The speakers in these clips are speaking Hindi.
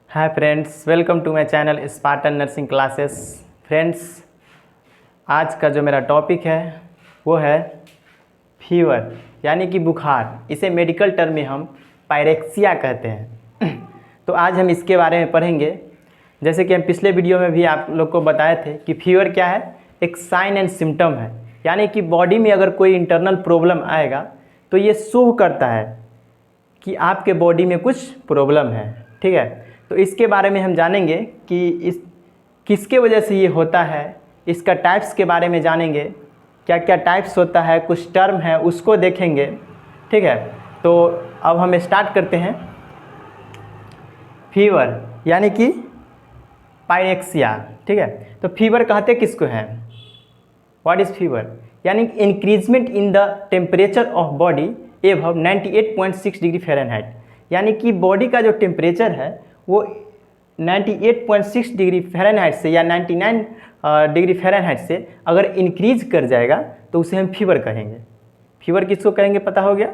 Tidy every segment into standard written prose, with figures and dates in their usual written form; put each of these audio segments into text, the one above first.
Hi friends, welcome to my channel Spartan nursing classes. Friends, आज का जो मेरा टॉपिक है वो है फीवर यानी कि बुखार। इसे मेडिकल टर्म में हम पायरेक्सिया कहते हैं। तो आज हम इसके बारे में पढ़ेंगे। जैसे कि हम पिछले वीडियो में भी आप लोग को बताए थे कि फीवर क्या है, एक साइन एंड सिम्टम है। यानी कि बॉडी में अगर कोई इंटरनल प्रॉब्लम आएगा तो ये शो करता है कि आपके बॉडी में कुछ प्रॉब्लम है। ठीक है, तो इसके बारे में हम जानेंगे कि इस किसके वजह से ये होता है, इसका टाइप्स के बारे में जानेंगे, क्या क्या टाइप्स होता है, कुछ टर्म है उसको देखेंगे। ठीक है, तो अब हम स्टार्ट करते हैं। फीवर यानी कि पायरेक्सिया। ठीक है, तो फीवर कहते किसको हैं? What is fever? यानी increasement in the temperature of body above 98.6 degree Fahrenheit. यानी कि बॉडी का जो टेम्परेचर है वो 98.6 डिग्री फ़ारेनहाइट से या 99 डिग्री फ़ारेनहाइट से अगर इंक्रीज कर जाएगा तो उसे हम फीवर कहेंगे। फीवर किसको कहेंगे पता हो गया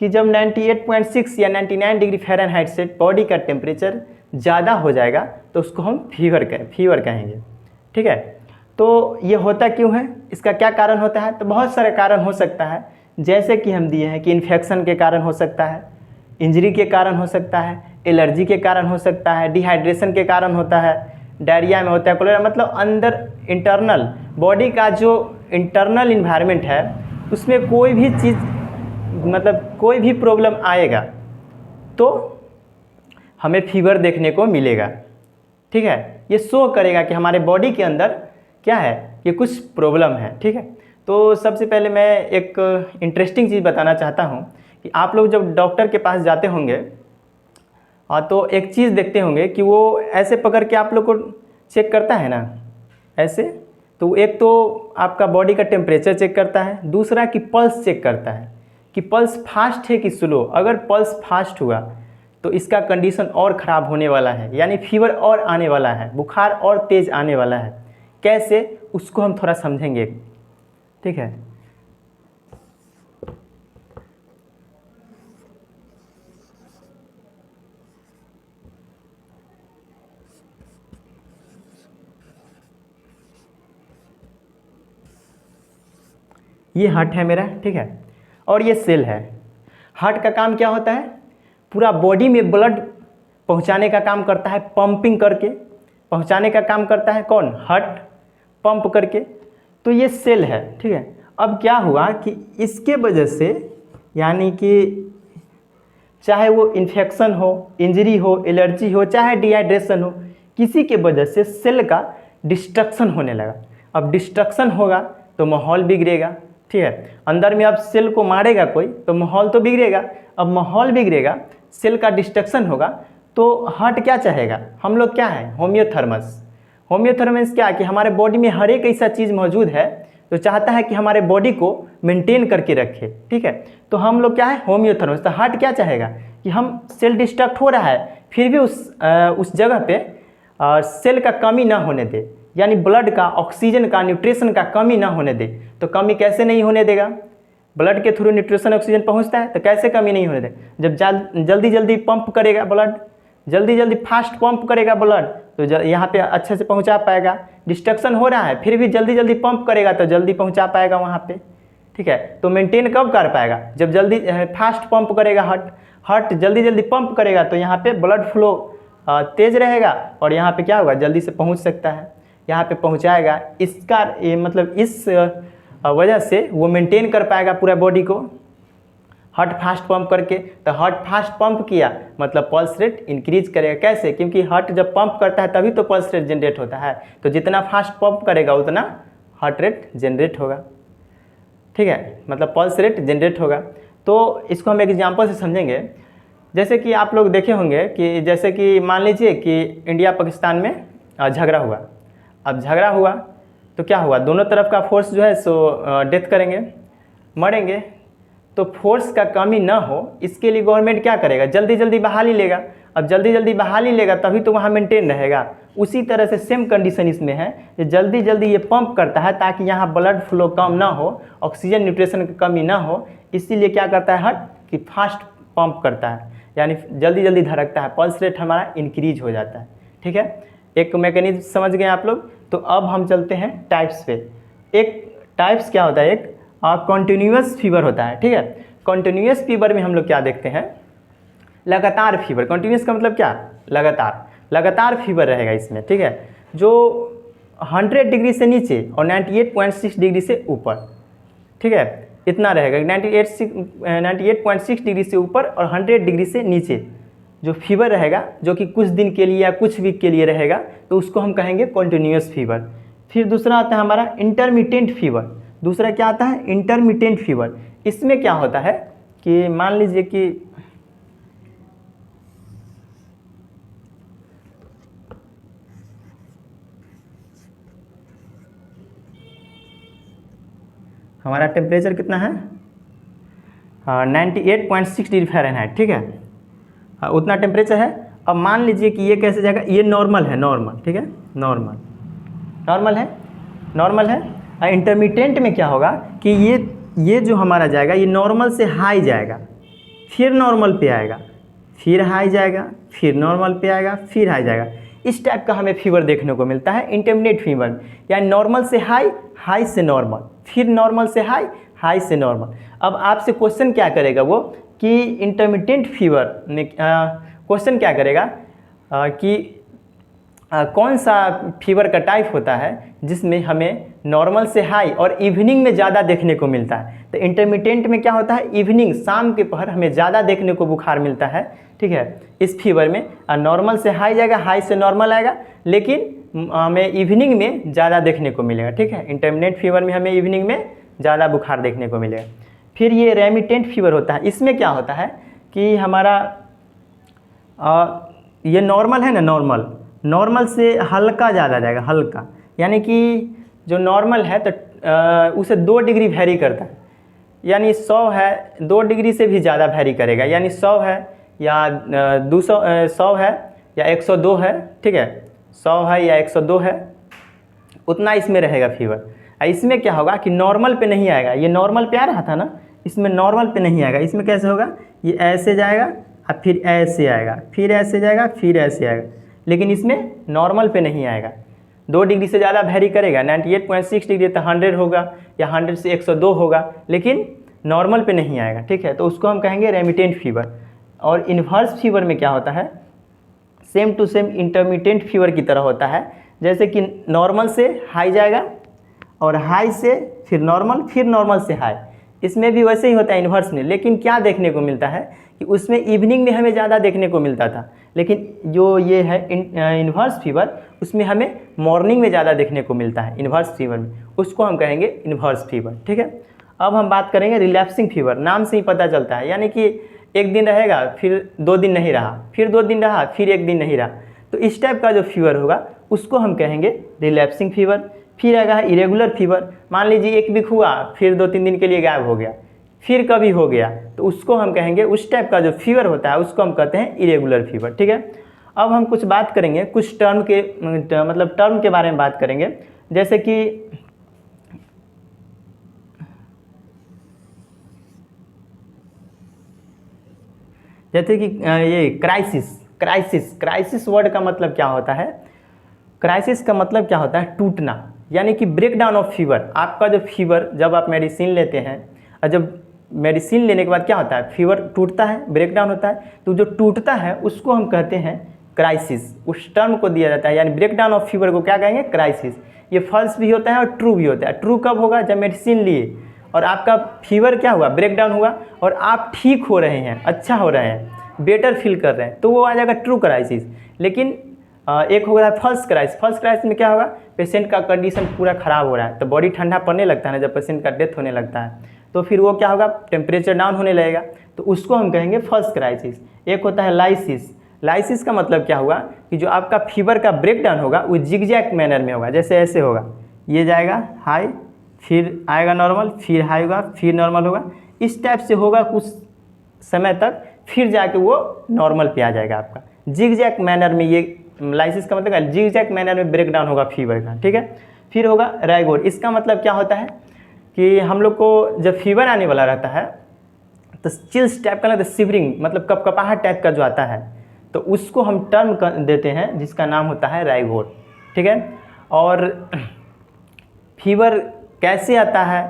कि जब 98.6 या 99 डिग्री फ़ारेनहाइट से बॉडी का टेम्परेचर ज़्यादा हो जाएगा तो उसको हम फीवर कहेंगे। ठीक है, तो ये होता क्यों है, इसका क्या कारण होता है? तो बहुत सारे कारण हो सकता है, जैसे कि हम दिए हैं कि इन्फेक्शन के कारण हो सकता है, इंजरी के कारण हो सकता है, एलर्जी के कारण हो सकता है, डिहाइड्रेशन के कारण होता है, डायरिया में होता है, कोलेरा। मतलब अंदर इंटरनल बॉडी का जो इंटरनल इन्वायरमेंट है उसमें कोई भी चीज़, मतलब कोई भी प्रॉब्लम आएगा तो हमें फीवर देखने को मिलेगा। ठीक है, ये शो करेगा कि हमारे बॉडी के अंदर क्या है, ये कुछ प्रॉब्लम है। ठीक है, तो सबसे पहले मैं एक इंटरेस्टिंग चीज़ बताना चाहता हूँ कि आप लोग जब डॉक्टर के पास जाते होंगे तो एक चीज़ देखते होंगे कि वो ऐसे पकड़ के आप लोग को चेक करता है ना, ऐसे। तो एक तो आपका बॉडी का टेम्परेचर चेक करता है, दूसरा कि पल्स चेक करता है कि पल्स फास्ट है कि स्लो। अगर पल्स फास्ट हुआ तो इसका कंडीशन और ख़राब होने वाला है, यानी फीवर और आने वाला है, बुखार और तेज़ आने वाला है। कैसे, उसको हम थोड़ा समझेंगे। ठीक है, ये हार्ट है मेरा। ठीक है, और ये सेल है। हार्ट का काम क्या होता है? पूरा बॉडी में ब्लड पहुंचाने का काम करता है, पंपिंग करके पहुंचाने का काम करता है। कौन? हार्ट, पंप करके। तो ये सेल है। ठीक है, अब क्या हुआ कि इसके वजह से, यानी कि चाहे वो इन्फेक्शन हो, इंजरी हो, एलर्जी हो, चाहे डिहाइड्रेशन हो, किसी के वजह से सेल का डिस्ट्रक्शन होने लगा। अब डिस्ट्रक्शन होगा तो माहौल बिगड़ेगा। ठीक है, अंदर में अब सेल को मारेगा कोई तो माहौल तो बिगड़ेगा। अब माहौल बिगड़ेगा, सेल का डिस्ट्रक्शन होगा तो हार्ट क्या चाहेगा? हम लोग क्या है, होम्योथर्मस। होम्योथर्मस क्या कि हमारे बॉडी में हर एक ऐसा चीज़ मौजूद है तो चाहता है कि हमारे बॉडी को मेंटेन करके रखे। ठीक है, तो हम लोग क्या है, होम्योथर्मस। तो हार्ट क्या चाहेगा कि हम सेल डिस्ट्रक्ट हो रहा है फिर भी उस जगह पे सेल का कमी ना होने दे, यानी ब्लड का, ऑक्सीजन का, न्यूट्रिशन का कमी ना होने दे। तो कमी कैसे नहीं होने देगा? ब्लड के थ्रू न्यूट्रिशन ऑक्सीजन पहुंचता है तो कैसे कमी नहीं होने दे? जब जल्दी जल्दी पंप करेगा ब्लड, जल्दी जल्दी फास्ट पंप करेगा ब्लड तो यहाँ पे अच्छे से पहुँचा पाएगा। डिस्ट्रक्शन हो रहा है फिर भी जल्दी जल्दी पंप करेगा तो जल्दी पहुँचा पाएगा वहाँ पे। ठीक है, तो मेंटेन कब कर पाएगा? जब जल्दी फास्ट पंप करेगा। हार्ट जल्दी जल्दी पंप करेगा तो यहाँ पे ब्लड फ्लो तेज़ रहेगा और यहाँ पे क्या होगा, जल्दी से पहुँच सकता है, यहाँ पे पहुँचाएगा। इसका मतलब इस वजह से वो मेंटेन कर पाएगा पूरा बॉडी को, हार्ट फास्ट पंप करके। तो हार्ट फास्ट पंप किया मतलब पल्स रेट इंक्रीज करेगा। कैसे? क्योंकि हार्ट जब पंप करता है तभी तो पल्स रेट जनरेट होता है। तो जितना फास्ट पंप करेगा उतना हार्ट रेट जनरेट होगा। ठीक है, मतलब पल्स रेट जनरेट होगा। तो इसको हम एक एग्जांपल से समझेंगे। जैसे कि आप लोग देखे होंगे कि जैसे कि मान लीजिए कि इंडिया पाकिस्तान में झगड़ा हुआ। अब झगड़ा हुआ तो क्या हुआ, दोनों तरफ का फोर्स जो है सो डेथ करेंगे, मरेंगे। तो फोर्स का कमी ना हो इसके लिए गवर्नमेंट क्या करेगा, जल्दी जल्दी बहाली लेगा। अब जल्दी जल्दी बहाली लेगा तभी तो वहाँ मेंटेन रहेगा। उसी तरह से सेम कंडीशन इसमें है, ये जल्दी जल्दी ये पंप करता है ताकि यहाँ ब्लड फ्लो कम ना हो, ऑक्सीजन न्यूट्रिशन की कमी ना हो। इसीलिए क्या करता है हार्ट कि फास्ट पंप करता है। यानी जल्दी जल्दी धड़कता है, पल्स रेट हमारा इंक्रीज हो जाता है। ठीक है, एक मैकेनिज्म समझ गए आप लोग। तो अब हम चलते हैं टाइप्स पे। एक टाइप्स क्या होता है, एक कॉन्टिन्यूअस फीवर होता है। ठीक है, कॉन्टिन्यूअस फीवर में हम लोग क्या देखते हैं, लगातार फीवर। कॉन्टिन्यूअस का मतलब क्या, लगातार, लगातार फीवर रहेगा इसमें। ठीक है, जो 100 डिग्री से नीचे और 98.6 डिग्री से ऊपर, ठीक है, इतना रहेगा। 98.6 डिग्री से ऊपर और 100 डिग्री से नीचे जो फीवर रहेगा, जो कि कुछ दिन के लिए या कुछ वीक के लिए रहेगा, तो उसको हम कहेंगे कॉन्टिन्यूअस फीवर। फिर दूसरा आता है हमारा इंटरमिटेंट फीवर। दूसरा क्या आता है, इंटरमिटेंट फीवर। इसमें क्या होता है कि मान लीजिए कि हमारा टेम्परेचर कितना है, 98.6 डिग्री फ़ारेनहाइट। ठीक है, उतना टेम्परेचर है। अब मान लीजिए कि ये कैसे जाएगा, ये नॉर्मल है, नॉर्मल। ठीक है, नॉर्मल, नॉर्मल है, नॉर्मल है। और इंटरमिटेंट में क्या होगा कि ये जो हमारा जाएगा, ये नॉर्मल से हाई जाएगा, फिर नॉर्मल पे आएगा, फिर हाई जाएगा, फिर नॉर्मल पे आएगा, फिर हाई जाएगा। इस टाइप का हमें फीवर देखने को मिलता है इंटरमिटेंट फीवर, यानी नॉर्मल से हाई, हाई से नॉर्मल, फिर नॉर्मल से हाई, हाई से नॉर्मल। अब आपसे क्वेश्चन क्या करेगा वो कि इंटरमिटेंट फीवर में क्वेश्चन क्या करेगा कि कौन सा फीवर का टाइप होता है जिसमें हमें नॉर्मल से हाई और इवनिंग में ज़्यादा देखने को मिलता है। तो इंटरमिटेंट में क्या होता है, इवनिंग, शाम के पहर हमें ज़्यादा देखने को बुखार मिलता है। ठीक है, इस फीवर में नॉर्मल से हाई जाएगा, हाई से नॉर्मल आएगा, लेकिन हमें इवनिंग में ज़्यादा देखने को मिलेगा। ठीक है, इंटरमिटेंट फीवर में हमें इवनिंग में ज़्यादा बुखार देखने को मिलेगा। फिर ये रेमिटेंट फीवर होता है। इसमें क्या होता है कि हमारा ये नॉर्मल है ना, नॉर्मल, नॉर्मल से हल्का ज़्यादा जाएगा, हल्का, यानी कि जो नॉर्मल है तो उसे 2 डिग्री वैरी करता है, यानी 100 है, 2 डिग्री से भी ज़्यादा वैरी करेगा, यानी 100 है या 200, 100 है या 102 है। ठीक है, 100 है या 102 है, उतना इसमें रहेगा फीवर। इसमें क्या होगा कि नॉर्मल पे नहीं आएगा, ये नॉर्मल पे आ रहा था ना, इसमें नॉर्मल पे नहीं आएगा। इसमें कैसे होगा, ये ऐसे जाएगा और फिर ऐसे आएगा, फिर ऐसे जाएगा, फिर ऐसे आएगा, लेकिन इसमें नॉर्मल पे नहीं आएगा। 2 डिग्री से ज़्यादा वैरी करेगा, 98.6 डिग्री तो 100 होगा या 100 से 102 होगा, लेकिन नॉर्मल पे नहीं आएगा। ठीक है, तो उसको हम कहेंगे रेमिटेंट फीवर। और इन्वर्स फीवर में क्या होता है, same to same intermittent fever की तरह होता है, जैसे कि नॉर्मल से हाई जाएगा और हाई से फिर नॉर्मल से हाई। इसमें भी वैसे ही होता है इन्वर्स में, लेकिन क्या देखने को मिलता है कि उसमें इवनिंग में हमें ज़्यादा देखने को मिलता था, लेकिन जो ये है इन्वर्स फीवर, उसमें हमें मॉर्निंग में ज़्यादा देखने को मिलता है। इन्वर्स फीवर में उसको हम कहेंगे इन्वर्स फीवर। ठीक है, अब हम बात करेंगे रिलैप्सिंग फीवर। नाम से ही पता चलता है, यानी कि एक दिन रहेगा, फिर 2 दिन नहीं रहा, फिर 2 दिन रहा, फिर 1 दिन नहीं रहा। तो इस टाइप का जो फीवर होगा उसको हम कहेंगे रिलैप्सिंग फीवर। फिर आएगा इरेगुलर फीवर। मान लीजिए 1 वीक हुआ, फिर 2-3 दिन के लिए गायब हो गया, फिर कभी हो गया, तो उसको हम कहेंगे, उस टाइप का जो फीवर होता है उसको हम कहते हैं इरेगुलर फीवर। ठीक है, अब हम कुछ बात करेंगे, कुछ टर्म के मतलब टर्म के बारे में बात करेंगे, जैसे कि ये क्राइसिस वर्ड का मतलब क्या होता है, क्राइसिस का मतलब क्या होता है, टूटना, यानी कि ब्रेक डाउन ऑफ फीवर। आपका जो फीवर, जब आप मेडिसिन लेते हैं और जब मेडिसिन लेने के बाद क्या होता है, फीवर टूटता है, ब्रेक डाउन होता है, तो जो टूटता है उसको हम कहते हैं क्राइसिस। उस टर्म को दिया जाता है, यानी ब्रेक डाउन ऑफ फीवर को क्या कहेंगे, क्राइसिस। ये फॉल्स भी होता है और ट्रू भी होता है। ट्रू कब होगा, जब मेडिसिन लिए और आपका फीवर क्या हुआ, ब्रेक डाउन हुआ, और आप ठीक हो रहे हैं, अच्छा हो रहे हैं, बेटर फील कर रहे हैं, तो वो आ जाएगा ट्रू क्राइसिस। लेकिन एक हो गया फॉल्स क्राइसिस। फॉल्स क्राइसिस में क्या होगा, पेशेंट का कंडीशन पूरा ख़राब हो रहा है, तो बॉडी ठंडा पड़ने लगता है ना, जब पेशेंट का डेथ होने लगता है, तो फिर वो क्या होगा, टेम्परेचर डाउन होने लगेगा, तो उसको हम कहेंगे फॉल्स क्राइसिस। एक होता है लाइसिस। लाइसिस का मतलब क्या हुआ कि जो आपका फीवर का ब्रेक डाउन होगा वो जिगजैग मैनर में होगा, जैसे ऐसे होगा, ये जाएगा हाई, फिर आएगा नॉर्मल, फिर हाई होगा, फिर नॉर्मल होगा, इस टाइप से होगा कुछ समय तक, फिर जाके वो नॉर्मल पे आ जाएगा आपका। जिगजैग मैनर में, ये लाइसिस का मतलब है जिगजैग मैनर में ब्रेक डाउन होगा फीवर का। ठीक है, फिर होगा राइगोड। इसका मतलब क्या होता है कि हम लोग को जब फीवर आने वाला रहता है तो चिल्स टाइप का ना, तो शिवरिंग मतलब कपकपाहट टाइप का जो आता है, तो उसको हम टर्म देते हैं जिसका नाम होता है राइगोट, ठीक है। और फीवर कैसे आता है,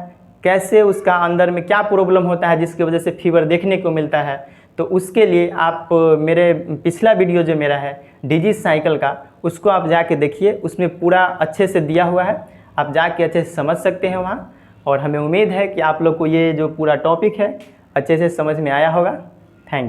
कैसे उसका अंदर में क्या प्रॉब्लम होता है जिसकी वजह से फीवर देखने को मिलता है, तो उसके लिए आप मेरे पिछला वीडियो जो मेरा है डिजीज साइकिल का, उसको आप जाके देखिए, उसमें पूरा अच्छे से दिया हुआ है, आप जाके अच्छे से समझ सकते हैं वहाँ। और हमें उम्मीद है कि आप लोग को ये जो पूरा टॉपिक है अच्छे से समझ में आया होगा। Thank you.